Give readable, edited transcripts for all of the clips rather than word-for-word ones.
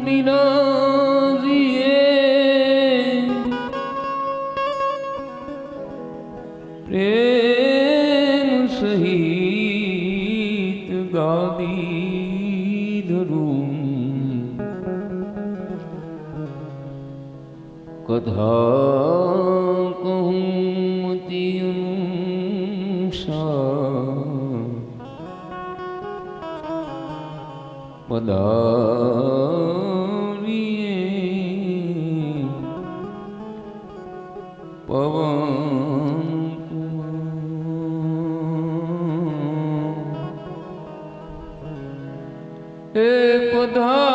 દિનાજીએ પ્રેમ સહિત ગાદી ધરું કથા કહું પદારીએ પવન હે પધારીએ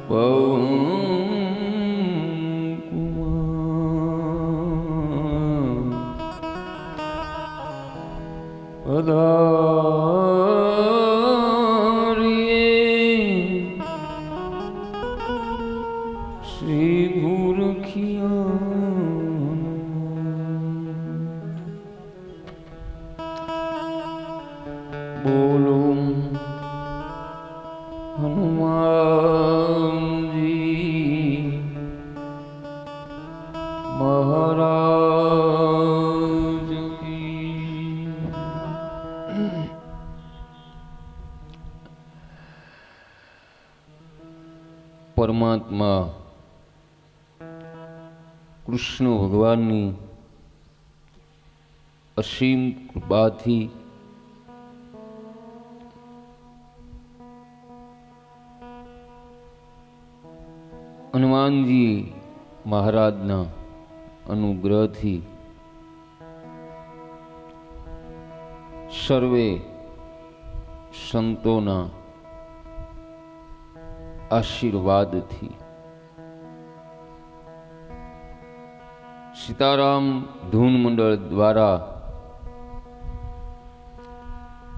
પવન પધારીએ શ્રી ગુરખિયા બોલો હનુમાનજી મહારાજ પરમાત્મા કૃષ્ણ ભગવાનની અસીમ કૃપાથી હનુમાનજી મહારાજના અનુગ્રહથી સર્વે સંતોના આશીર્વાદથી સીતારામ ધૂન મંડળ દ્વારા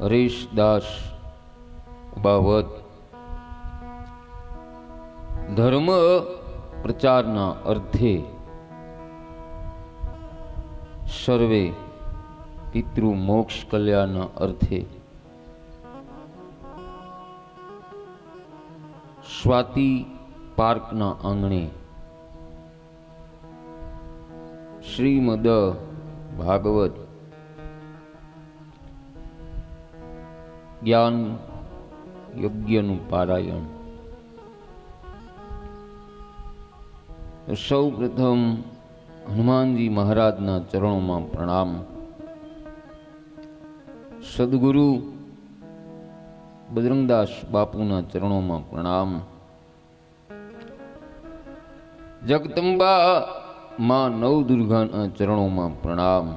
હરેશદાસ બાબત ધર્મ પ્રચારના અર્થે સર્વે પિતૃ મોક્ષ કલ્યાણના અર્થે સ્વાતિ પાર્કના આંગણે શ્રીમદ ભાગવત જ્ઞાન યજ્ઞનું પારાયણ. સૌ પ્રથમ હનુમાનજી મહારાજના ચરણોમાં પ્રણામ. સદગુરુ બજરંગદાસ બાપુના ચરણોમાં પ્રણામ. જગદંબા માં નવદુર્ગાના ચરણોમાં પ્રણામ.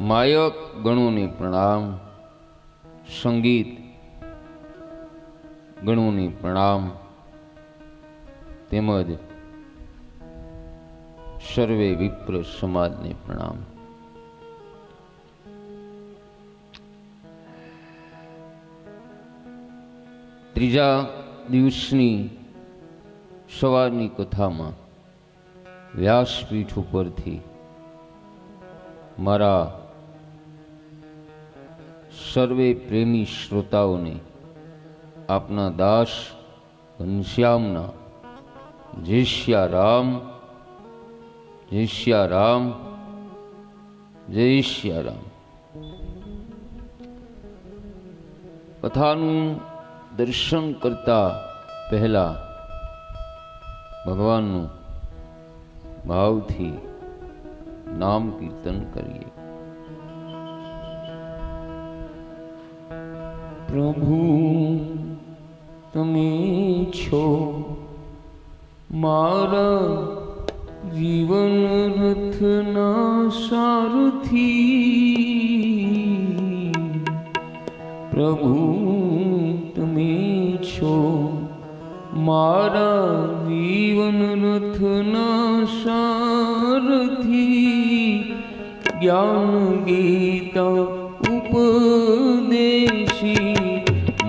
માયક ગણોને પ્રણામ. સંગીત ગણોને પ્રણામ. તેમજ સર્વે વિપ્ર સમાજને પ્રણામ. ત્રીજા દિવસની સવારની કથામાં વ્યાસપીઠ ઉપરથી મારા સર્વે પ્રેમી શ્રોતાઓને આપના દાસ ઘનશ્યામના જય શ્યા રામ, જય શ્યા રામ, જય શ્યા રામ. કથાનું દર્શન કરતા પહેલા ભગવાનનું ભાવથી નામ કીર્તન કરીએ. પ્રભુ તમે છો મારા જીવન રથના સારથી. પ્રભુ તમે છો મારા જીવન રથના સારથી. જ્ઞાન ગીતા ઉપદેશી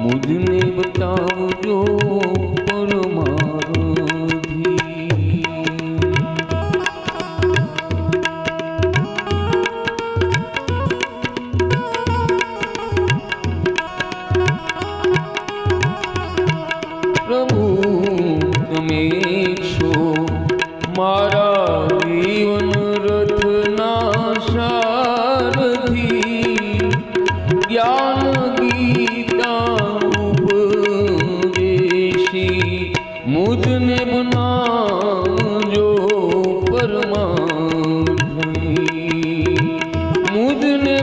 મુજને બતાવજો પરમારથી.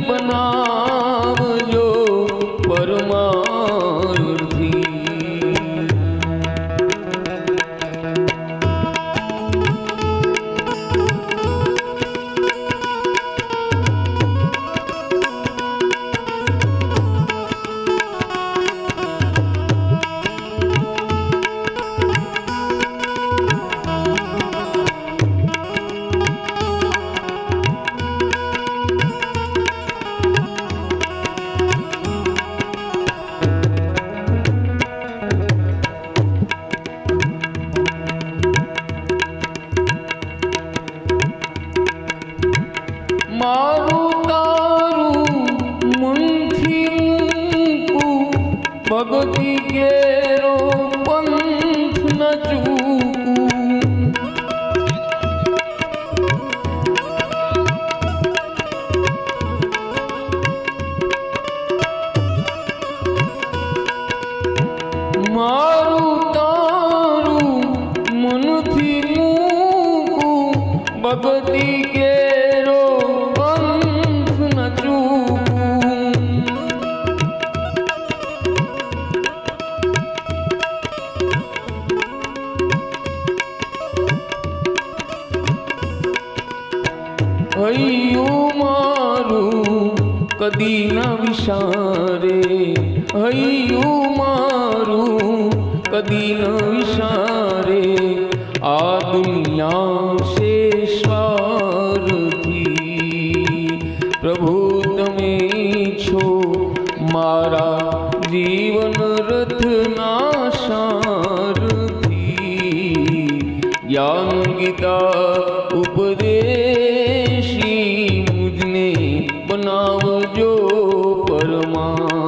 બનાવજો પરમાર્થી. મારું તારું મનથી મૂકું, ભક્તિ કેરો પંથ ન ચૂકું. મારું તારું મનથી મૂકું, ભક્તિ કેરો પંથ ન ચૂકું. હૈયું મારું કદી ના વિસારે, હૈયું મારું કદી ન વિસારે. આ દુનિયા સે સ્વાર્થી, પ્રભુ તમે છો મારા જીવન રથના સારથી. જ્ઞાન ગીતા ઉપદેશી મુજને બનાવજો પરમાર્થી.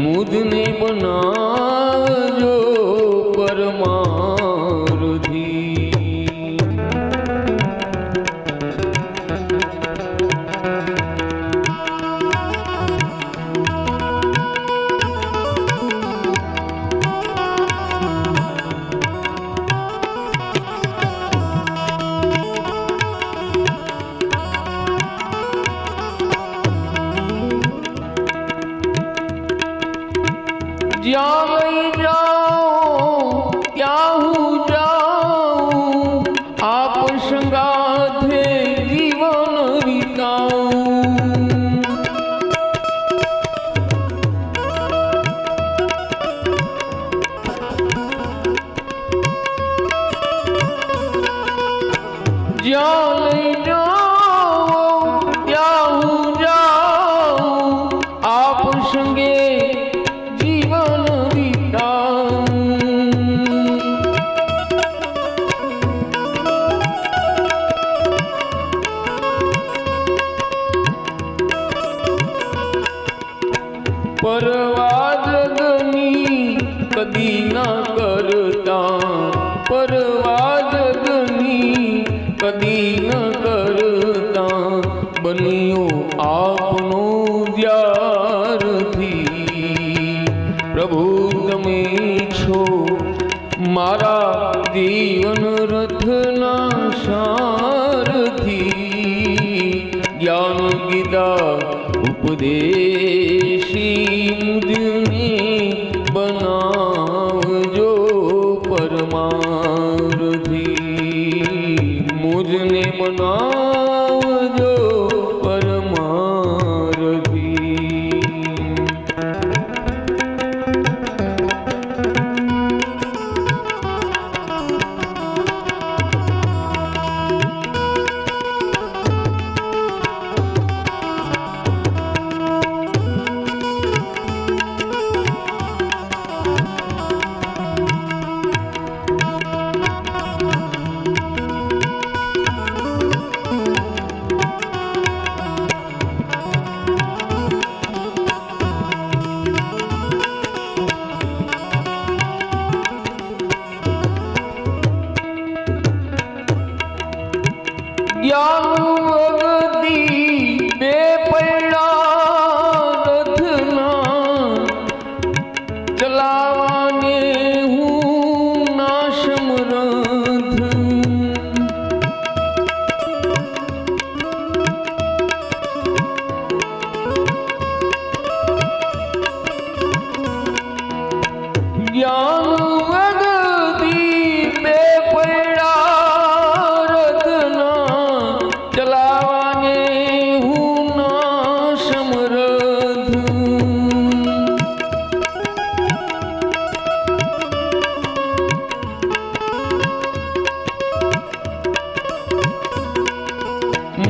મુજને બનાવજો પરમાર્થી. જ્યાં લઈ જાઓ ત્યાં હું જાઉં, આપ સંગાથે જીવન વિતાઉં. જ્યાં લઈ જાઓ ત્યાં હું જાઉં, આપ સંગે પરવા જગની કદી ના કરતા, પરવા જગની કદી ન કરતા. બન્યો આપનો જ્યારથી, પ્રભુ તમે છો મારા જીવન રથના સારથી. જ્ઞાન ગીતા ઉપદેશી મુજને બનાવજો પરમાર્થી. મુજને બનાવજો પરમાર્થી.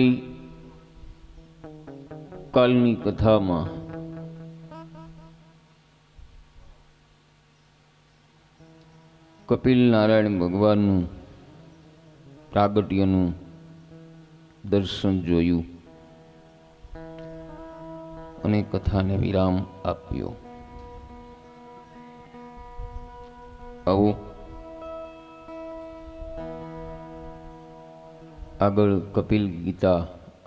ગઈ કાલની કથામાં કપિલ નારાયણ ભગવાનનું પ્રાગટ્યનું દર્શન જોયું અને કથાને વિરામ આપ્યો. આવો આગળ કપિલ ગીતા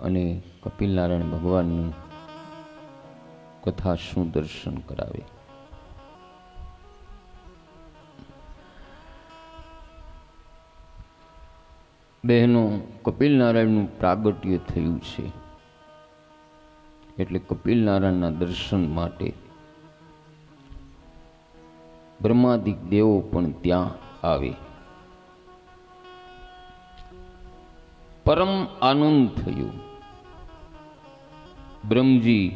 અને કપિલ નારાયણ ભગવાનનું કથા શું દર્શન કરાવે. બહેનો, કપિલ નારાયણનું પ્રાગટ્ય થયું છે એટલે કપિલ નારાયણના દર્શન માટે બ્રહ્માદિક દેવો પણ ત્યાં આવે. પરમ આનંદ થયો. બ્રહ્મજી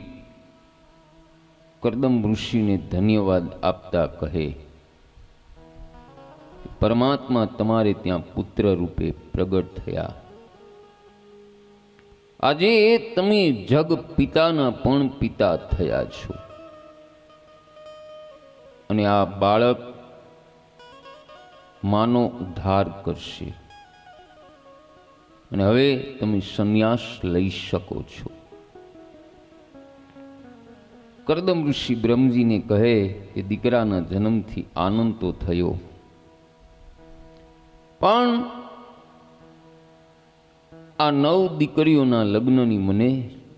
કરદમ ઋષિને ધન્યવાદ આપતા કહે, પરમાત્મા તમારે ત્યાં પુત્ર રૂપે પ્રગટ થયા. આજે તમે જગ પિતાના પણ પિતા થયા છો અને આ બાળક માનો ઉદ્ધાર કરશે અને હવે તમે સંન્યાસ લઈ શકો છો. કરદમ ઋષિ બ્રહ્મજીને કહે કે દીકરાના જન્મથી આનંદ તો થયો, પણ આ 9 દીકરીઓના લગ્નની મને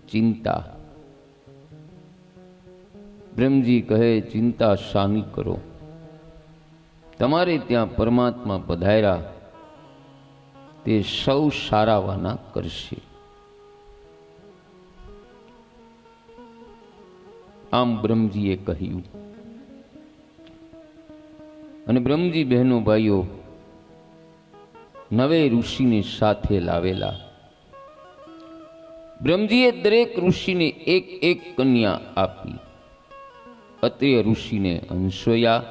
ચિંતા. બ્રહ્મજી કહે, ચિંતા શાની કરો, તમારે ત્યાં પરમાત્મા પધાર્યા તે સૌ સારાવાના કરશે. આમ બ્રહ્મજીએ કહ્યું અને બ્રહ્મજી બહેનો ભાઈઓ 9 ઋષિને સાથે લાવેલા. બ્રહ્મજીએ દરેક ઋષિને એક કન્યા આપી. અત્રિય ઋષિને અંશોયા,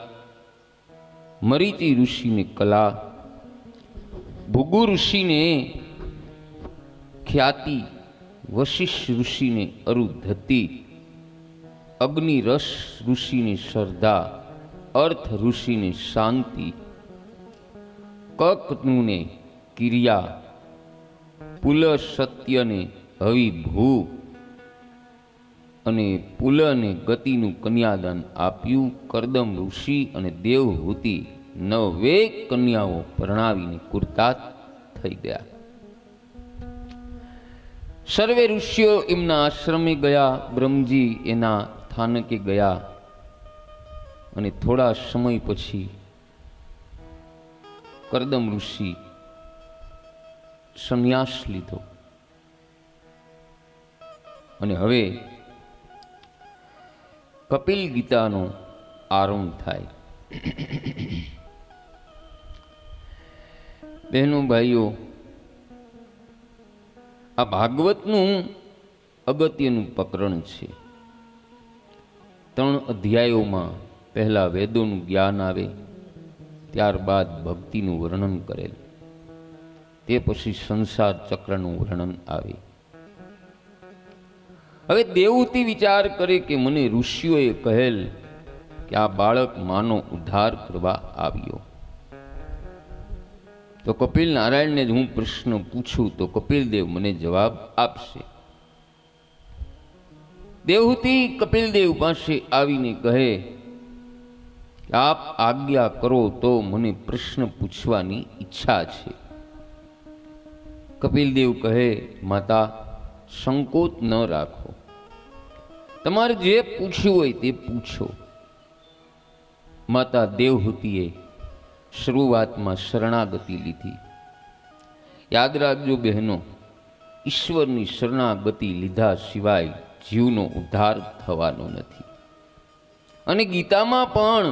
મરીચી ઋષિને કલા, ભૃગુ ઋષિને ખ્યાતિ, વશિષ્ઠ ઋષિને અરુધતી, અગ્નિરસ ઋષિને શ્રદ્ધા, અર્થ ઋષિને શાંતિ, કકનુને કિર્યા, પુલ સત્યને હવિભૂ અને પુલ અને ગતિનું કન્યાદાન આપ્યું. કરદમ ઋષિ અને દેવહૂતિ 9 કન્યાઓ પરણાવીને કુર્તાત થઈ ગયા. સર્વે ઋષિઓ એમના આશ્રમે ગયા. બ્રહ્મજી એના સ્થાનકે ગયા અને થોડા સમય પછી કરદમ ઋષિ સંન્યાસ લીધો અને હવે કપિલ ગીતાનો આરંભ થાય. બહેનો ભાઈઓ, આ ભાગવતનું અગત્યનું પ્રકરણ છે. 3 અધ્યાયોમાં પહેલા વેદોનું જ્ઞાન આવે, ત્યારબાદ ભક્તિનું વર્ણન કરેલ, તે પછી સંસાર ચક્રનું વર્ણન આવે. હવે દેવહૂતિ વિચાર કરે કે મને ઋષિઓએ કહેલ કે આ બાળક માનો ઉદ્ધાર કરવા આવ્યો, તો કપિલ નારાયણને જ હું પ્રશ્ન પૂછું તો કપિલદેવ મને જવાબ આપશે. દેવહૂતિ કપિલદેવ પાસે આવીને કહે, આપ આજ્ઞા કરો તો મને પ્રશ્ન પૂછવાની ઈચ્છા છે. કપિલદેવ કહે, માતા સંકોચ ન રાખો, તમારે જે પૂછવું હોય તે પૂછો. માતા દેવહૂતિએ શરૂઆતમાં શરણાગતિ લીધી. યાદ રાખજો બહેનો, ઈશ્વરની શરણાગતિ લીધા સિવાય જીવનો ઉદ્ધાર થવાનો નથી. અને ગીતામાં પણ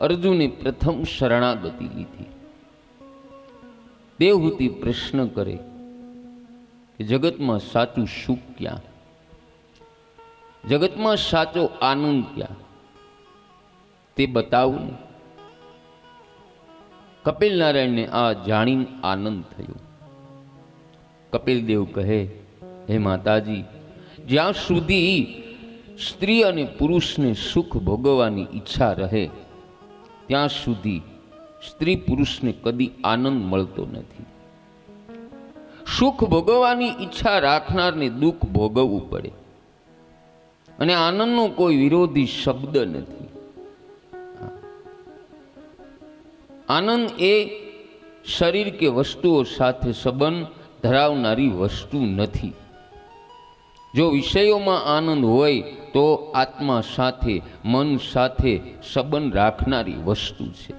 અર્જુને પ્રથમ શરણાગતિ લીધી. દેવહૂતિ પ્રશ્ન કરે કે જગતમાં સાચું સુખ ક્યાં, જગતમાં સાચો આનંદ ક્યાં, તે બતાવું ને. કપિલ નારાયણને આ જાણીને આનંદ થયો. કપિલદેવ કહે, હે માતાજી, જ્યાં સુધી સ્ત્રી અને પુરુષને સુખ ભોગવવાની ઈચ્છા રહે ત્યાં સુધી સ્ત્રી પુરુષને કદી આનંદ મળતો નથી. સુખ ભોગવવાની ઈચ્છા રાખનારને દુઃખ ભોગવવું પડે, અને આનંદનો કોઈ વિરોધી શબ્દ નથી. આનંદ એ શરીર કે વસ્તુઓ સાથે સંબંધ ધરાવનારી વસ્તુ નથી. જો વિષયોમાં આનંદ હોય તો આત્મા સાથે, મન સાથે સંબંધ રાખનારી વસ્તુ છે.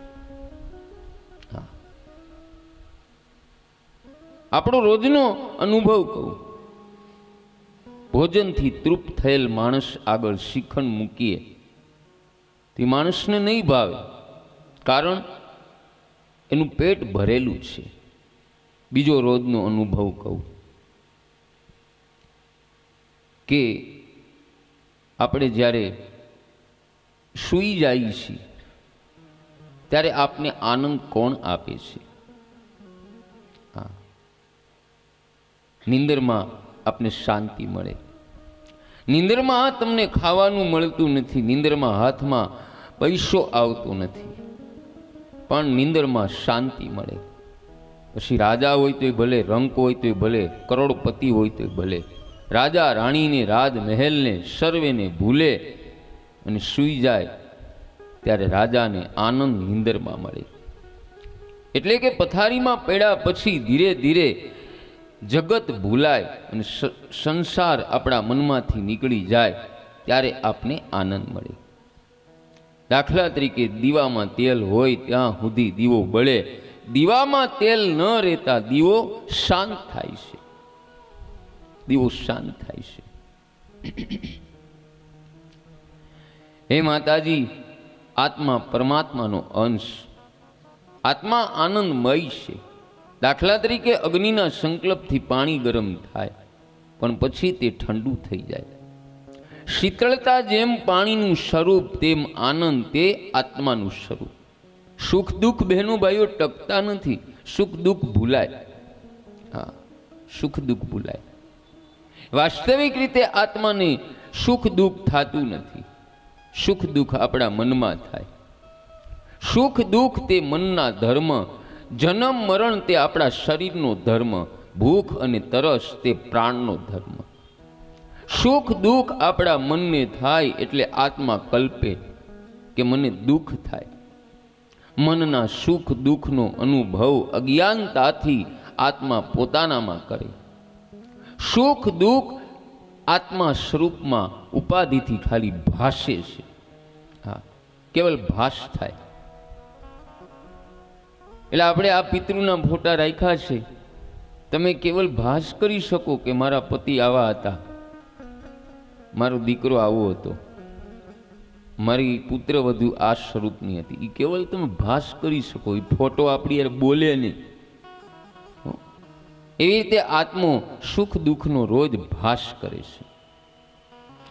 આપણો રોજનો અનુભવ કહું, ભોજનથી તૃપ્ત થયેલ માણસ આગળ શ્રીખંડ મૂકીએ તે માણસને નહીં ભાવે, કારણ એનું પેટ ભરેલું છે. બીજો રોજનો અનુભવ કહું કે આપણે જ્યારે સૂઈ જઈએ છીએ ત્યારે આપને આનંદ કોણ આપે છે? નિંદરમાં આપને શાંતિ મળે. નિંદરમાં તમને ખાવાનું મળતું નથી, નિંદરમાં હાથમાં પૈસો આવતો નથી, પણ નિંદરમાં શાંતિ મળે. પછી રાજા હોય તોય ભલે, રંક હોય તોય ભલે, કરોડપતિ હોય તોય ભલે, રાજા રાણીને, રાજમહેલને સર્વેને ભૂલે અને સૂઈ જાય ત્યારે રાજાને આનંદ નિંદરમાં મળે. એટલે કે પથારીમાં પડ્યા પછી ધીરે ધીરે જગત ભૂલાય અને સંસાર આપણા મનમાંથી નીકળી જાય ત્યારે આપને આનંદ મળે. દાખલા તરીકે દીવામાં તેલ હોય ત્યાં સુધી દીવો બળે, દીવામાં તેલ ન રહેતા દીવો શાંત થાય છે. દીવો શાંત થાય છે. હે માતાજી, આત્મા પરમાત્માનો અંશ, આત્મા આનંદમય છે. દાખલા તરીકે અગ્નિના સંકલ્પથી પાણી ગરમ થાય પણ પછી તે ઠંડુ થઈ જાય. શીતળતા જેમ પાણીનું સ્વરૂપ તેમ આનંદ તે આત્માનું સ્વરૂપ. સુખ દુઃખ બહેનો ભાઈઓ ટકતા નથી, સુખ દુઃખ ભૂલાય. હા, સુખ દુઃખ ભૂલાય. વાસ્તવિક રીતે આત્માને સુખ દુઃખ થતું નથી. સુખ દુઃખ આપણા મનમાં થાય. સુખ દુઃખ તે મનના ધર્મ, જન્મ મરણ તે આપણા શરીરનો ધર્મ, ભૂખ અને તરસ તે પ્રાણનો ધર્મ. સુખ દુઃખ આપણા મનને થાય એટલે આત્મા કલ્પે કે મને દુઃખ થાય. મનના સુખ દુઃખનો અનુભવ અજ્ઞાનતાથી આત્મા પોતાનામાં કરે. સુખ દુઃખ આત્મા સ્વરૂપમાં ઉપાધિથી ખાલી ભાષે છે. હા, કેવલ ભાસ થાય. એટલે આપણે આ પિતૃના ફોટા રાખ્યા છે. તમે કેવલ ભાસ કરી શકો કે મારા પતિ આવા હતા, મારો દીકરો આવો હતો, મારી પુત્રવધુ આ સ્વરૂપની હતી. એ કેવલ તમે ભાસ કરી શકો. એ ફોટો આપણી યાર બોલે નહીં. એવી રીતે આત્મો સુખ દુઃખનો રોજ ભાસ કરે છે.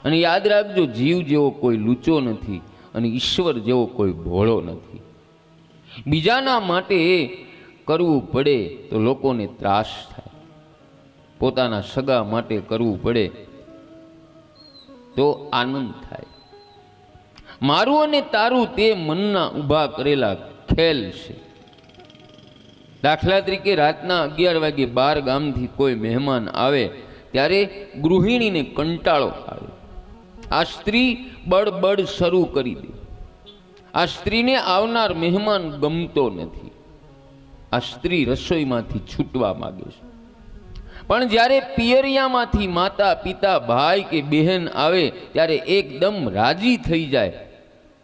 અને યાદ રાખજો, જીવ જેવો કોઈ લૂચો નથી અને ઈશ્વર જેવો કોઈ ભોળો નથી. બીજાના માટે કરવું પડે તો લોકોને ત્રાસ થાય, પોતાના સગા માટે કરવું પડે તો આનંદ થાય. મારું અને તારું તે મનના ઊભા કરેલા ખેલ છે. દાખલા તરીકે રાતના 11 વાગે 12 ગામથી કોઈ મહેમાન આવે ત્યારે ગૃહિણીને કંટાળો આવે. આ સ્ત્રી બળબડ શરૂ કરી દે. આ સ્ત્રીને આવનાર મહેમાન ગમતો નથી. આ સ્ત્રી રસોઈમાંથી છૂટવા માંગે છે. પણ જ્યારે પિયરિયામાંથી માતા પિતા ભાઈ કે બહેન આવે ત્યારે એકદમ રાજી થઈ જાય.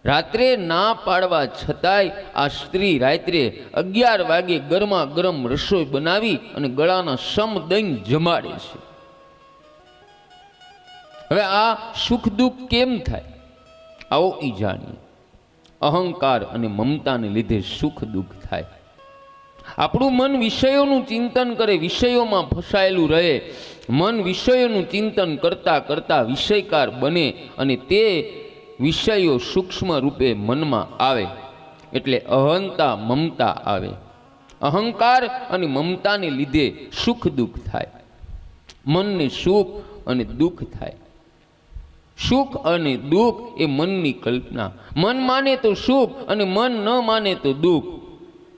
રાત્રે ના પાડવા છતાંય આ સ્ત્રી રાત્રે 11 વાગે ગરમા ગરમ રસોઈ બનાવી અને ગળાના સમ દઈને જમાડે છે. હવે આ સુખ દુઃખ કેમ થાય? આવો ઈ જાણીએ. અહંકાર અને મમતાને લીધે સુખ દુઃખ થાય. આપણું મન વિષયોનું ચિંતન કરે, વિષયોમાં ફસાયેલું રહે. મન વિષયોનું ચિંતન કરતા કરતા વિષયકાર બને અને તે વિષયો સૂક્ષ્મ રૂપે મનમાં આવે એટલે અહંતા મમતા આવે. અહંકાર અને મમતાને લીધે સુખ દુઃખ થાય. મનને સુખ અને દુઃખ થાય. સુખ અને દુઃખ એ મનની કલ્પના. મન માને તો સુખ અને મન ન માને તો દુઃખ.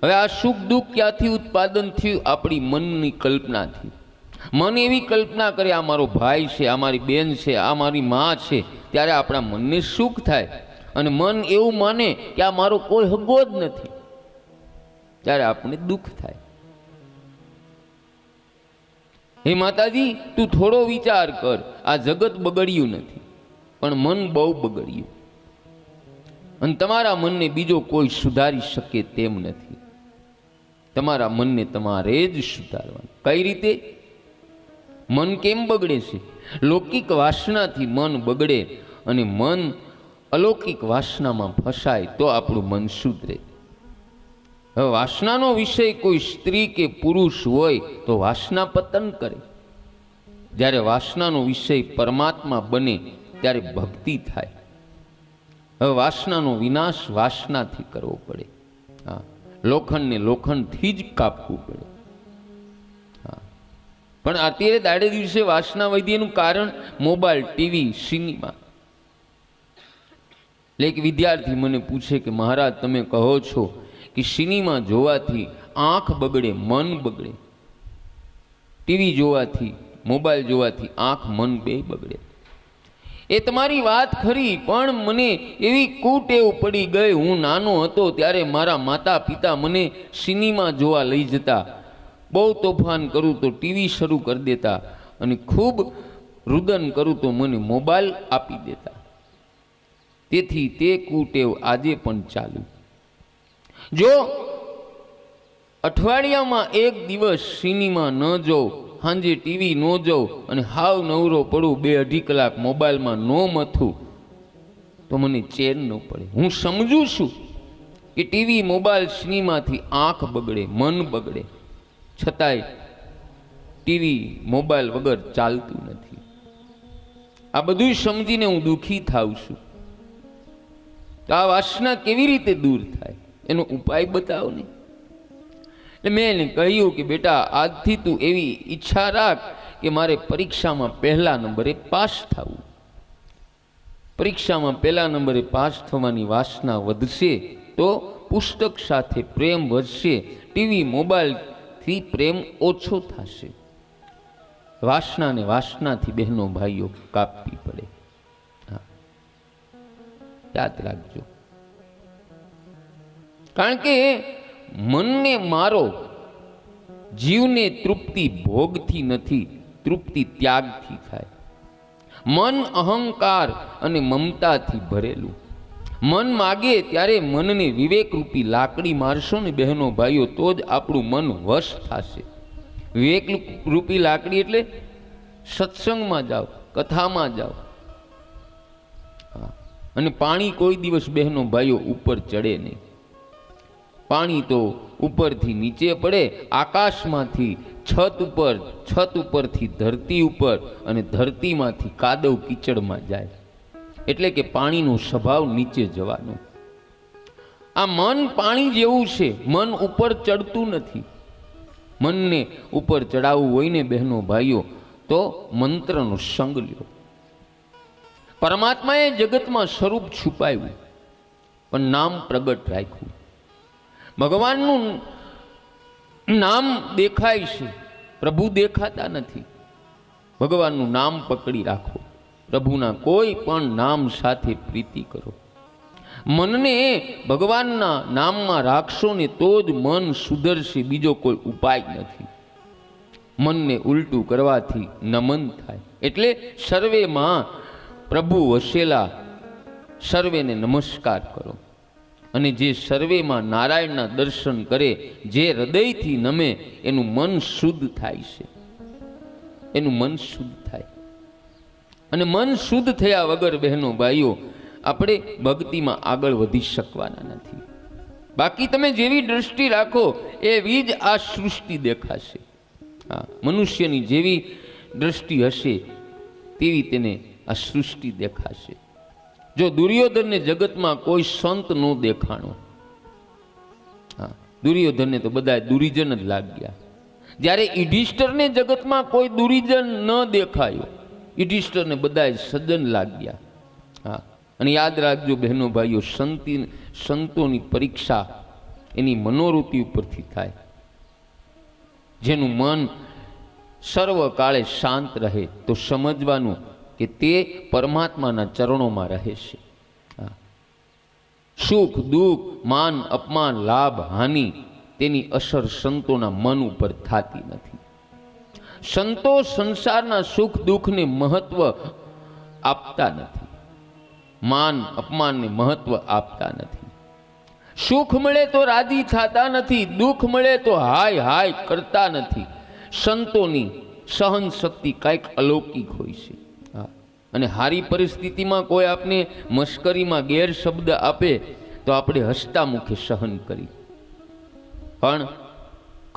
હવે આ સુખ દુઃખ ક્યાંથી ઉત્પાદન થયું? આપણી મનની કલ્પનાથી. મન એવી કલ્પના કરે, આ મારો ભાઈ છે, આ મારી બેન છે, આ મારી મા છે, ત્યારે આપણા મનને સુખ થાય. અને મન એવું માને કે આ મારો કોઈ હગો જ નથી, ત્યારે આપણને દુઃખ થાય. હે માતાજી, તું થોડો વિચાર કર. આ જગત બગડ્યું નથી, પણ મન બહુ બગડ્યું. અને તમારા મનને બીજો કોઈ સુધારી શકે તેમ નથી. તમારા મનને તમારે જ સુધારવાનું. કઈ રીતે? મન કેમ બગડે છે? લૌકિક વાસનાથી મન બગડે, અને મન અલૌકિક વાસનામાં ફસાય તો આપણું મન સુધરે. હવે વાસનાનો વિષય કોઈ સ્ત્રી કે પુરુષ હોય તો વાસના પતન કરે. જ્યારે વાસનાનો વિષય પરમાત્મા બને ત્યારે ભક્તિ થાય. હવે વાસનાનો વિનાશ વાસનાથી કરવો પડે. હા, લોખંડને લોખંડથી જ કાપવું પડે. હા, પણ અત્યારે દાડે દિવસે વાસના વધી એનું કારણ મોબાઈલ, ટીવી, સિનેમા. એટલે એક વિદ્યાર્થી મને પૂછે કે મહારાજ, તમે કહો છો કે સિનેમા જોવાથી આંખ બગડે, મન બગડે. ટીવી જોવાથી, મોબાઈલ જોવાથી આંખ મન બે બગડે. એ તમારી વાત ખરી, પણ મને એવી કુટેવ પડી ગઈ. હું નાનો હતો ત્યારે મારા માતા પિતા મને સિનેમા જોવા લઈ જતા. બહુ તોફાન કરું તો ટીવી શરૂ કરી દેતા, અને ખૂબ રુદન કરું તો મને મોબાઈલ આપી દેતા. તેથી તે કુટેવ આજે પણ ચાલુ. જો અઠવાડિયામાં એક દિવસ સિનેમા ન જોઉં, સાંજે ટીવી ન જોઉં, અને હાવ નવરો પડું, 2-2.5 કલાક મોબાઈલમાં ન મથું, તો મને ચેન ન પડે. હું સમજું છું કે ટીવી, મોબાઈલ, સિનેમાથી આંખ બગડે, મન બગડે, છતાંય ટીવી, મોબાઈલ વગર ચાલતું નથી. આ બધું સમજીને હું દુઃખી થાઉં છું. તો આ વાસના કેવી રીતે દૂર થાય? એનો ઉપાય બતાવો ને. એટલે મેં એને કહ્યું કે બેટા, આજથી તું એવી ઈચ્છા રાખ કે મારે પરીક્ષામાં પહેલા નંબરે પાસ થવું. પરીક્ષામાં પહેલા નંબરે પાસ થવાની વાસના વધશે તો પુસ્તક સાથે પ્રેમ વધશે, ટીવી, મોબાઈલથી પ્રેમ ઓછો થશે. વાસનાને વાસનાથી બહેનો ભાઈઓ કાપવી પડે. હા, યાદ રાખજો. કારણ કે મનને મારો, જીવને તૃપ્તિ ભોગથી નથી, તૃપ્તિ ત્યાગથી થાય. મન અહંકાર અને મમતાથી ભરેલું. મન માગે ત્યારે મનને વિવેકરૂપી લાકડી મારશો ને બહેનો ભાઈઓ, તો જ આપણું મન વશ થશે. વિવેકરૂપી લાકડી એટલે સત્સંગમાં જાઓ, કથામાં જાઓ. અને પાણી કોઈ દિવસ બહેનો ભાઈઓ ઉપર ચડે નહીં. પાણી તો ઉપરથી નીચે પડે, આકાશમાંથી છત ઉપર, છત ઉપરથી ધરતી ઉપર, અને ધરતીમાંથી કાદવ કીચડમાં જાય. એટલે કે પાણીનો સ્વભાવ નીચે જવાનો. આ મન પાણી જેવું છે, મન ઉપર ચડતું નથી. મનને ઉપર ચડાવવું હોય ને બહેનો ભાઈઓ, તો મંત્રનો સંગ લ્યો. પરમાત્માએ જગતમાં સ્વરૂપ છુપાવ્યું, પણ નામ પ્રગટ રાખ્યું. ભગવાનનું નામ દેખાય છે, પ્રભુ દેખાતા નથી. ભગવાનનું નામ પકડી રાખો. પ્રભુના કોઈ પણ નામ સાથે પ્રીતિ કરો. મનને ભગવાનના નામમાં રાખશો ને તો જ મન સુધરશે, બીજો કોઈ ઉપાય નથી. મનને ઉલટું કરવાથી નમન થાય. એટલે સર્વેમાં પ્રભુ વસેલા, સર્વેને નમસ્કાર કરો. અને જે સર્વેમાં નારાયણના દર્શન કરે, જે હૃદયથી નમે, એનું મન શુદ્ધ થાય છે. એનું મન શુદ્ધ થાય. અને મન શુદ્ધ થયા વગર બહેનો ભાઈઓ આપણે ભક્તિમાં આગળ વધી શકવાના નથી. બાકી તમે જેવી દ્રષ્ટિ રાખો એવી જ આ સૃષ્ટિ દેખાશે. હા, મનુષ્યની જેવી દ્રષ્ટિ હશે તેવી તેને આ સૃષ્ટિ દેખાશે. જો દુર્યોધનને જગતમાં કોઈ સંત ન દેખાણો, હા, દુર્યોધનને તો બધા દુર્જન જ લાગ્યા. જ્યારે યુધિષ્ઠિરને જગતમાં કોઈ દુર્જન ન દેખાયો, યુધિષ્ઠિરને બધાય સજ્જન લાગ્યા. હા, અને યાદ રાખજો બહેનો ભાઈઓ, સંતોની પરીક્ષા એની મનોવૃત્તિ ઉપરથી થાય. જેનું મન સર્વકાળે શાંત રહે તો સમજવાનું કે તે પરમાત્માના ચરણોમાં રહે છે. સુખ દુઃખ, માન અપમાન, લાભ હાનિ તેની અસર સંતોના મન ઉપર થતી નથી. સંતો સંસારના સુખ દુઃખને મહત્વ આપતા નથી, માન અપમાનને મહત્વ આપતા નથી. સુખ મળે તો રાજી થતા નથી, દુઃખ મળે તો હાય હાય કરતા નથી. સંતોની સહન શક્તિ કંઈક અલૌકિક હોય છે. અને હારી પરિસ્થિતિમાં કોઈ આપને મશ્કરીમાં ગેર શબ્દ આપે તો આપણે હસતા મુખે સહન કરી, પણ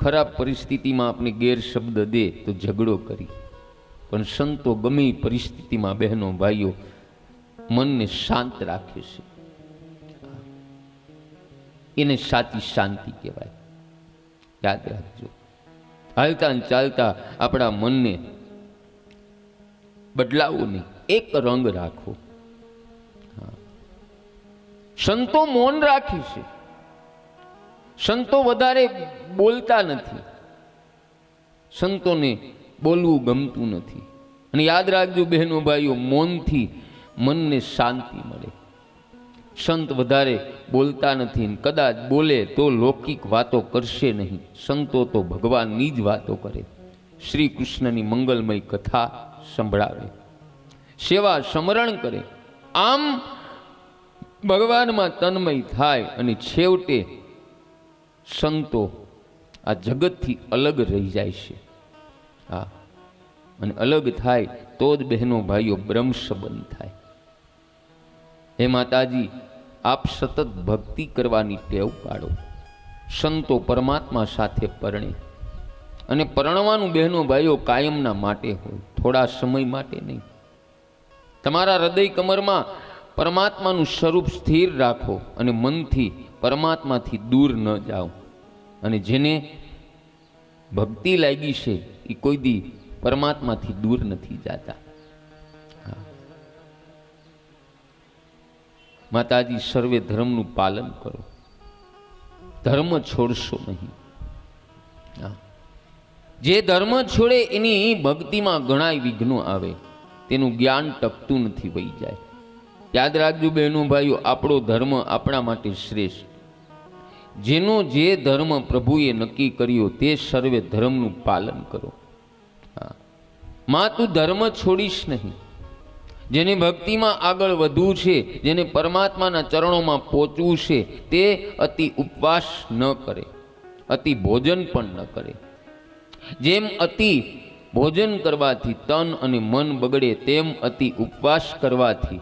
ખરાબ પરિસ્થિતિમાં આપણે ગેર શબ્દ દે તો ઝઘડો કરી. પણ સંતો ગમે પરિસ્થિતિમાં બહેનો ભાઈઓ મનને શાંત રાખે છે. એને સાચી શાંતિ કહેવાય. યાદ રાખજો, હાલતા ચાલતા આપણા મનને બદલાવો નહીં, એક રંગ રાખો. સંતો મૌન રાખે છે, સંતો વધારે બોલતા નથી, સંતોને બોલવું ગમતું નથી. અને યાદ રાખજો બહેનો ભાઈઓ, મૌનથી મનને શાંતિ મળે. સંત વધારે બોલતા નથી, કદાચ બોલે તો લૌકિક વાતો કરશે નહીં. સંતો તો ભગવાનની જ વાતો કરે, શ્રી કૃષ્ણની મંગલમય કથા સંભળાવે, સેવા સમરણ કરે. આમ ભગવાનમાં તન્મય થાય અને છેવટે સંતો આ જગતથી અલગ રહી જાય છે. હા, અને અલગ થાય તો જ બહેનો ભાઈઓ બ્રહ્મ સંબંધ થાય. હે માતાજી, આપ સતત ભક્તિ કરવાની ટેવ પાડો. સંતો પરમાત્મા સાથે પરણે, અને પરણવાનું બહેનો ભાઈઓ કાયમના માટે હોય, થોડા સમય માટે નહીં. તમારા હૃદય કમરમાં પરમાત્માનું સ્વરૂપ સ્થિર રાખો અને મનથી પરમાત્માથી દૂર ન જાઓ. અને જેને ભક્તિ લાગી છે એ કોઈ દી પરમાત્માથી દૂર નથી જતા. માતાજી, સર્વે ધર્મનું પાલન કરો, ધર્મ છોડશો નહીં. જે ધર્મ છોડે એની ભક્તિમાં ઘણા વિઘ્નો આવે, તેનું જ્ઞાન ટકતું નથી, વહી જાય. યાદ રાખજો બહેનો ભાઈઓ, આપણો ધર્મ આપણા માટે શ્રેષ્ઠ. જેનો જે ધર્મ પ્રભુએ નક્કી કર્યો તે સર્વે ધર્મનું પાલન કરો. માં, તું ધર્મ છોડીશ નહીં. જેને ભક્તિમાં આગળ વધવું છે, જેને પરમાત્માના ચરણોમાં પહોંચવું છે, તે અતિ ઉપવાસ ન કરે, અતિ ભોજન પણ ન કરે. જેમ અતિ ભોજન કરવાથી તન અને મન બગડે, તેમ અતિ ઉપવાસ કરવાથી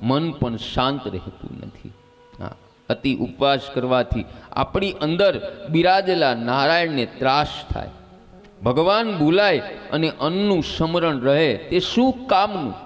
મન પણ શાંત રહેતું નથી. હા, અતિ ઉપવાસ કરવાથી આપણી અંદર બિરાજેલા નારાયણને ત્રાસ થાય, ભગવાન ભૂલાય અને અન્નનું સ્મરણ રહે તે શું કામનું?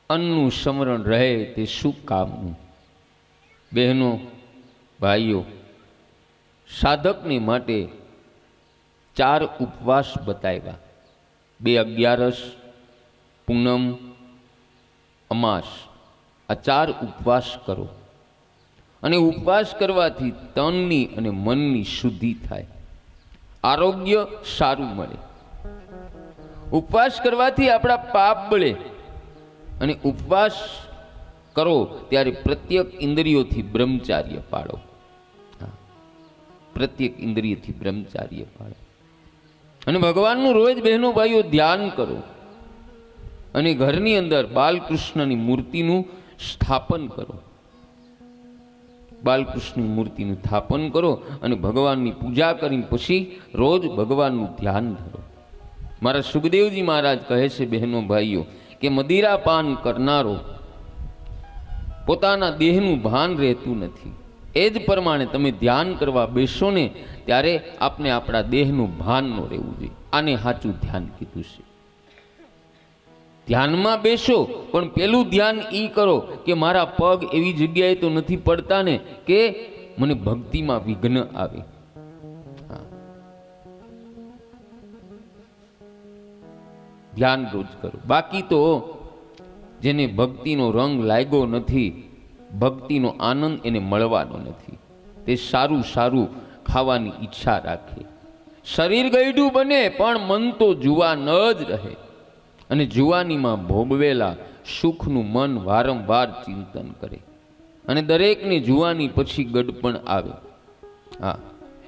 અન્નનું સ્મરણ રહે તે શું કામનું? બહેનો ભાઈઓ, સાધકને માટે 4 ઉપવાસ બતાવ્યા. 2 11, પૂનમ, અમાસ, આ 4 ઉપવાસ કરો. અને ઉપવાસ કરવાથી તનની અને મનની શુદ્ધિ થાય, આરોગ્ય સારું મળે. ઉપવાસ કરવાથી આપણા પાપ બળે. અને ઉપવાસ કરો ત્યારે પ્રત્યેક ઇન્દ્રિયોથી બ્રહ્મચાર્ય પાળો. પ્રત્યેક ઇન્દ્રિયથી બ્રહ્મચાર્ય પાળો. અને ભગવાનનું રોજ બહેનો ભાઈઓ ધ્યાન કરો. અને ઘરની અંદર બાલકૃષ્ણની મૂર્તિનું સ્થાપન કરો, બાલકૃષ્ણની મૂર્તિનું સ્થાપન કરો અને ભગવાનની પૂજા કરીને પછી રોજ ભગવાનનું ધ્યાન ધરો. મારા સુખદેવજી મહારાજ કહે છે, બહેનો ભાઈઓ, કે મદિરા પાન કરનારો પોતાના દેહનું ભાન રહેતું નથી. એ જ પ્રમાણે તમે ધ્યાન કરવા બેસો ને ત્યારે આપને આપણા દેહનું ભાન ન રહેવું જોઈએ. આને સાચું ધ્યાન કીધું છે. ધ્યાનમાં બેસો પણ પેલું ધ્યાન ઈ કરો કે મારા પગ એવી જગ્યાએ તો નથી પડતા ને કે મને ભક્તિમાં વિઘ્ન આવે. ધ્યાન રોજ કરો. બાકી તો જેને ભક્તિનો રંગ લાગ્યો નથી, ભક્તિનો આનંદ એને મળવાનો નથી, તે સારું સારું ખાવાની ઈચ્છા રાખે, શરીર ગયડું બને પણ મન તો જુવાન જ રહે, અને જુવાનીમાં ભોગવેલા સુખનું મન વારંવાર ચિંતન કરે. અને દરેકને જુવાની પછી ગડપણ આવે. હા,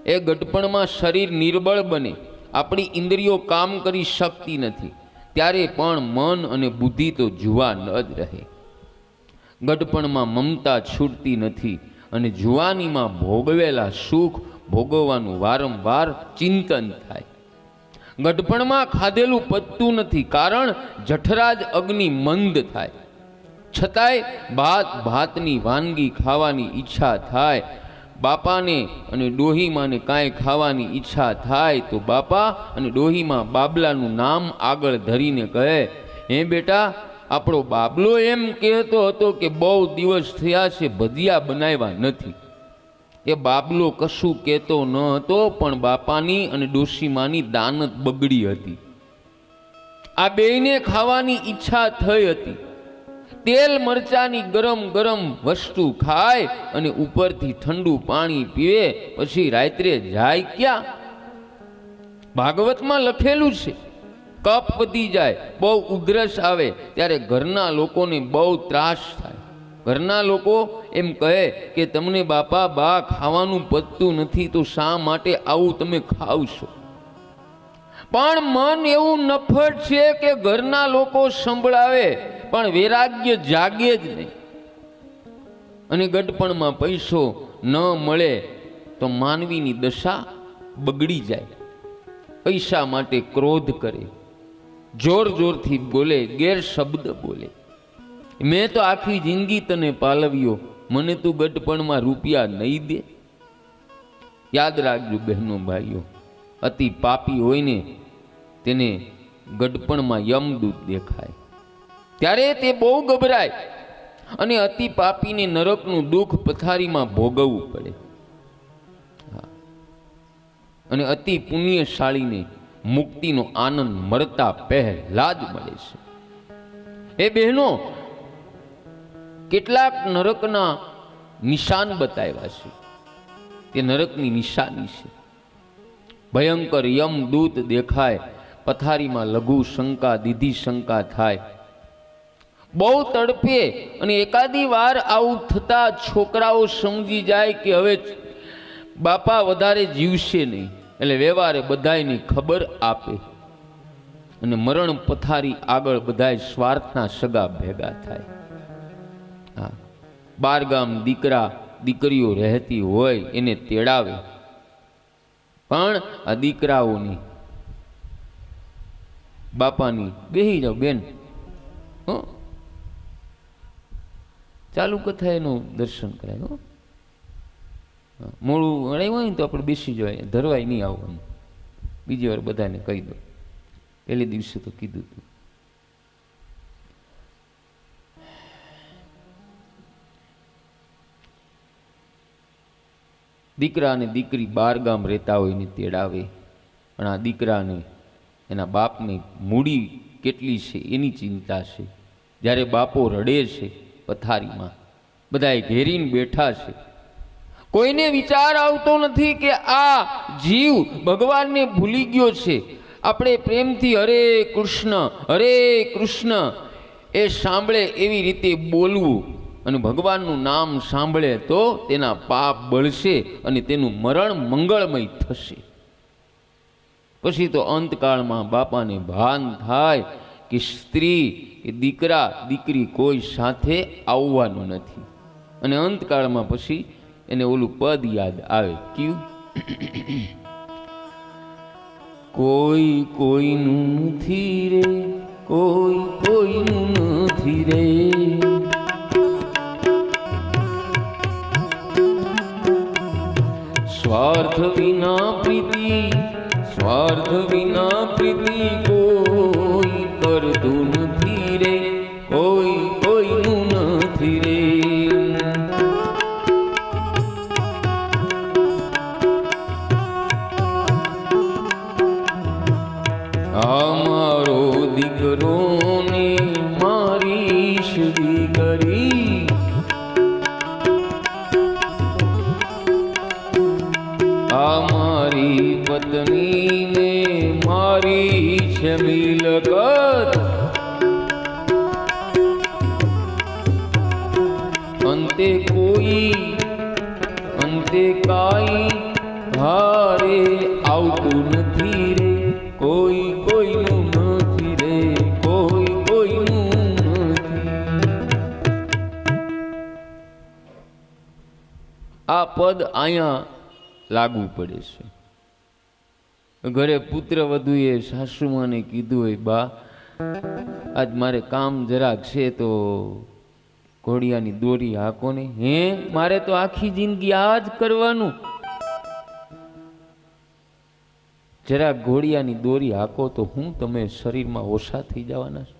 એ ગડપણમાં શરીર નિર્બળ બને, આપણી ઇન્દ્રિયો કામ કરી શકતી નથી, ત્યારે પણ મન અને બુદ્ધિ તો જુવાન જ રહે. ગડપણમાં મમતા છૂટતી નથી અને જુવાનીમાં ભોગવેલા સુખ ભોગવવાનું વારંવાર ચિંતન થાય. ગડપણમાં ખાધેલું પચતું નથી, કારણ જઠરાજ અગ્નિ મંદ થાય. છતાંય ભાતની વાનગી ખાવાની ઈચ્છા થાય. બાપાને અને ડોહીમાને કાંઈ ખાવાની ઈચ્છા થાય તો બાપા અને ડોહીમાં બાબલાનું નામ આગળ ધરીને કહે, હે બેટા, આપણો બાબલો એમ કહેતો હતો કે બહુ દિવસ થયા છે ભજીયા બનાવ્યા નથી. એ બાબલો કશું કહેતો ન હતો, પણ બાપાની અને ડોશીમાની દાનત બગડી હતી. આ બેયને ખાવાની ઈચ્છા થઈ હતી. તેલ મરચાની ગરમ ગરમ વસ્તુ ખાય અને ઉપરથી ઠંડુ પાણી પીવે, પછી રાત્રે જાય ક્યાં? ભાગવતમાં લખેલું છે, કફ વધી જાય, બહુ ઉધરસ આવે ત્યારે ઘરના લોકોને બહુ ત્રાસ થાય. ઘરના લોકો એમ કહે કે તમને બાપા બા ખાવાનું પચતું નથી તો શા માટે આવું તમે ખાવશો? પણ મન એવું નફટ છે કે ઘરના લોકો સંભળાવે પણ વૈરાગ્ય જાગે જ નહીં. અને ગડપણમાં પૈસો ન મળે તો માનવીની દશા બગડી જાય. પૈસા માટે ક્રોધ કરે, જોર જોરથી બોલે, ગેરશબ્દ બોલે. મેં તો આખી જિંદગી તને પાલવ્યો, મને તું ગડપણમાં રૂપિયા નહીં દે. યાદ રાખજો બહેનો ભાઈઓ, અતિ પાપી હોય ને તેને ગડપણમાં યમદૂત દેખાય ત્યારે તે બહુ ગભરાય, અને અતિ પાપીને નરકનું દુઃખ પથારીમાં ભોગવવું પડે. અને અતિ પુણ્યશાળીને મુક્તિનો આનંદ મરતા પહેલા જ મળે છે. એ બહેનો, કેટલાક નરકના નિશાન બતાવ્યા છે. તે નરકની નિશાની છે. ભયંકર યમદૂત દેખાય, પથારીમાં લઘુ શંકા દીધી શંકા થાય, બહુ તડપે, અને એકાદી વાર આવું થતા છોકરાઓ સમજી જાય કે હવે બાપા વધારે જીવશે નહીં, એટલે વ્યવહારે બધાયને ખબર આપે, અને મરણ પથારી આગળ બધાય સ્વાર્થના સગા ભેગા થાય. હા, 12 ગામ દીકરા દીકરીઓ રહેતી હોય એને તેડાવે, પણ આ દીકરાઓની બાપાની બેહી જાઓ બેન, ચાલુ કથા એનું દર્શન કરાય. મોડું વળાયું હોય ને તો આપણે બેસી જવાય, ધરવાય નહીં આવવાનું. બીજી વાર બધાને કહી દો, પહેલે દિવસે તો કીધું હતું. દીકરા અને દીકરી 12 ગામ રહેતા હોય ને તેડાવે, પણ આ દીકરાને એના બાપને મૂડી કેટલી છે એની ચિંતા છે. જ્યારે બાપો રડે છે પથારીમાં, બધાએ ઘેરીને બેઠા છે, કોઈને વિચાર આવતો નથી કે આ જીવ ભગવાનને ભૂલી ગયો છે. આપણે પ્રેમથી હરે કૃષ્ણ એ સાંભળે એવી રીતે બોલવું, અને ભગવાનનું નામ સાંભળે તો તેના પાપ બળશે અને તેનું મરણ મંગળમય થશે. પછી તો અંતકાળમાં બાપાને ભાન થાય કે સ્ત્રી કે દીકરા દીકરી કોઈ સાથે આવવાનું નથી. અને અંતકાળમાં પછી એને ઓલું પદ યાદ આવે, કયું? કોઈ કોઈનું નથી રે, કોઈ કોઈનું નથી રે, સ્વાર્થ વિના પ્રીતિ, સ્વાર્થ વિના પ્રીતિ કોઈ કરતું નથી રે, કોઈ કોઈનું નથી રે. અમારો દીકરો ને મારી દીકરી, અમારી પત્ની ને મારી છે મિલકત, અંતે કોઈ અંતે કાઈ હારે આવતું નથી રે, કોઈ કોઈનું નથી રે, કોઈ કોઈનું નથી. આ પદ અહીંયા લાગુ પડે છે. ઘરે પુત્ર વધુએ સાસુમાને કીધું હોય, બા આજ મારે કામ જરાક છે તો ઘોડિયાની દોરી હાકો ને. હે, મારે તો આખી જિંદગી આ જ કરવાનું. જરા ઘોડિયાની દોરી હાકો તો હું તમે શરીરમાં ઓછા થઈ જવાના છો.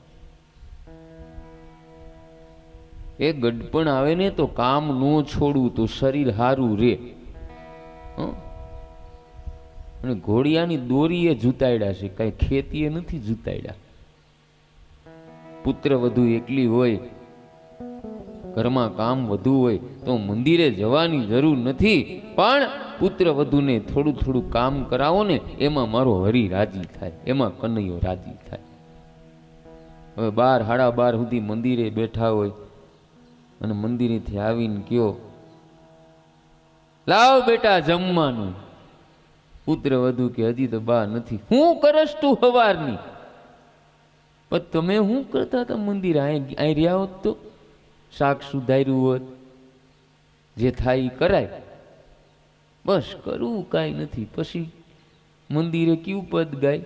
એ ગડપણ આવે ને તો કામ ન છોડવું તો શરીર હારું રે. અને ઘોડિયાની દોરીએ જૂતાડ્યા છે, કઈ ખેતીએ નથી જૂતાડ્યા. પુત્ર વધુ એકલી હોય, ઘરમાં કામ વધુ હોય તો મંદિરે જવાની જરૂર નથી, પણ પુત્ર વધુને થોડું થોડું કામ કરાવો ને, એમાં મારો હરી રાજી થાય, એમાં કનૈયો રાજી થાય. હવે 12 સાડા 12 સુધી મંદિરે બેઠા હોય અને મંદિરેથી આવીને કયો, લાવ બેટા જમવાનું. પુત્ર વધુ કે હજી તો બા નથી. હું કરસ તું હવારની? પણ તમે શું કરતા હતા મંદિર? અહીં રહ્યા હોત તો શાક સુધાર્યું હોત, જે થાય એ કરાય. બસ કરવું કાંઈ નથી. પછી મંદિરે કયું પદ ગાય?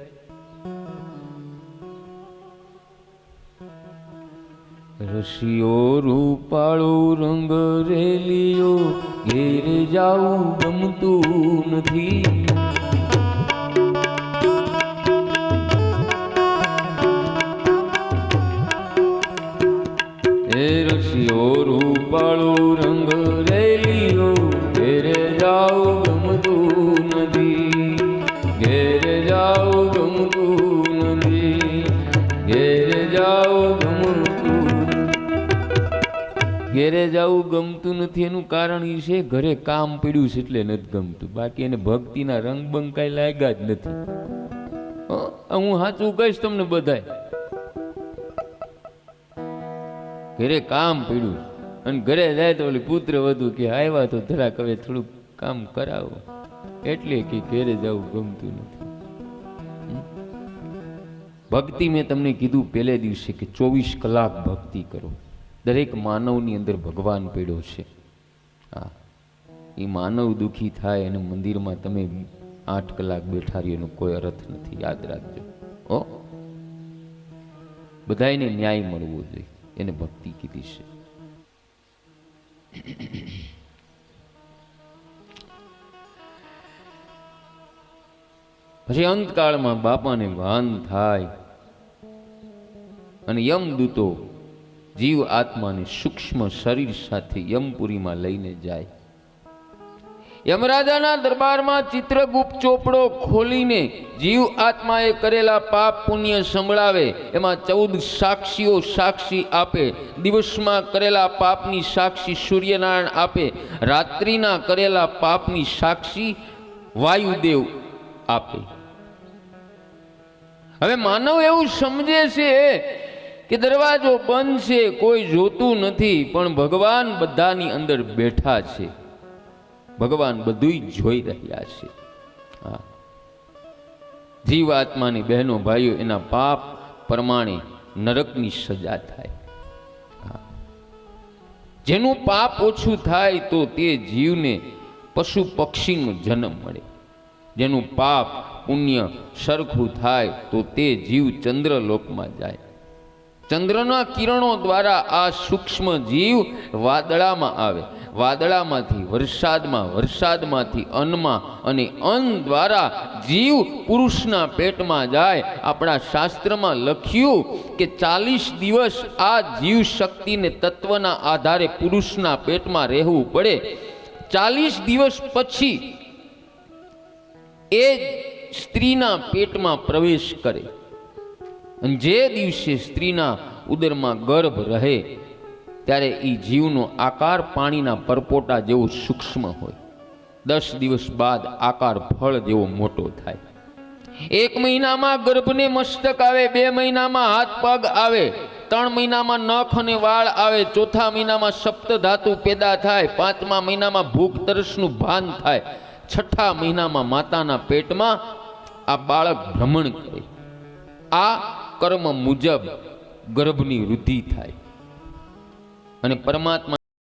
રસિયો રૂપાળો રંગ રેલિયો, ઘેર જાવું ગમતું નથી. એ રસિયો રૂપાળો રંગ રેલિયો, ઘેર જાવું ગમતું નથી, ઘેર જાવું ગમતું નથી, ઘેર જાવું ઘેરે જવું ગમતું નથી. એનું કારણ એ છે ઘરે કામ પડ્યું છે એટલે નથી ગમતું, બાકી એને ભક્તિના રંગ બંગ કાંઈ લાગ્યા જ નથી. હું સાચું કહીશ તમને બધાય, ઘરે કામ પડ્યું અને ઘરે જાય તો ઓલી પુત્ર વધુ કે આવ્યા તો જરાક હવે થોડુંક કામ કરાવો, એટલે કે ઘરે જવું ગમતું નથી. ભક્તિ મેં તમને કીધું પહેલે દિવસે કે 24 કલાક ભક્તિ કરો. દરેક માનવની અંદર ભગવાન પડ્યો છે. હા, એ માનવ દુઃખી થાય અને મંદિરમાં તમે 8 કલાક બેઠા રહ્યો એનો કોઈ અર્થ નથી. યાદ રાખજો. બધાને ન્યાય મળવો જોઈએ, એને ભક્તિ કીધી છે. પછી અંતકાળમાં બાપાને ભાન થાય અને યમદૂતો જીવ આત્માને સૂક્ષ્મ શરીર સાથે યમપુરીમાં લઈને જાય. યમરાજાના દરબારમાં ચિત્રગુપ્ત ચોપડો ખોલીને જીવ આત્માએ કરેલા પાપ પુણ્ય સંભળાવે. એમાં 14 સાક્ષીઓ સાક્ષી આપે. દિવસમાં કરેલા પાપની સાક્ષી સૂર્યનારાયણ આપે, રાત્રિના કરેલા પાપની સાક્ષી વાયુદેવ આપે. હવે માનવ એવું સમજે છે કે દરવાજો બંધ છે, કોઈ જોતું નથી, પણ ભગવાન બધાની અંદર બેઠા છે. ભગવાન બધું જોઈ રહ્યા છે. હા, જીવ આત્માની બહેનો ભાઈઓ એના પાપ પ્રમાણે નરકની સજા થાય. જેનું પાપ ઓછું થાય તો તે જીવને પશુ પક્ષીનો જન્મ મળે. જેનું પાપ પુણ્ય સરખું થાય તો તે જીવ ચંદ્રલોકમાં જાય. ચંદ્રના કિરણો દ્વારા આ સૂક્ષ્મ જીવ વાદળામાં આવે, વાદળામાંથી વરસાદમાં, વરસાદમાંથી અન્નમાં અને અન્ન દ્વારા જીવ પુરુષના પેટમાં જાય. આપણા શાસ્ત્રમાં લખ્યું કે 40 દિવસ આ જીવ શક્તિને તત્વના આધારે પુરુષના પેટમાં રહેવું પડે. 40 દિવસ પછી એ સ્ત્રીના પેટમાં પ્રવેશ કરે. અને જે દિવસે સ્ત્રીના ઉદરમાં ગર્ભ રહે ત્યારે એ જીવનો આકાર પાણીના પરપોટા જેવો સૂક્ષ્મ હોય. 10 દિવસ બાદ આકાર ફળ જેવો મોટો થાય. 1 મહિનામાં ગર્ભને મસ્તક આવે, 2 મહિનામાં હાથ પગ આવે, 3 મહિનામાં નખ અને વાળ આવે, 4થા મહિનામાં સપ્ત ધાતુ પેદા થાય, 5મા મહિનામાં ભૂખ તરસનું ભાન થાય, 6ઠા મહિનામાં માતાના પેટમાં આ બાળક ભ્રમણ કરે. આ કર્મ મુજબ ગર્ભની વૃદ્ધિ થાય અને પરમાત્મા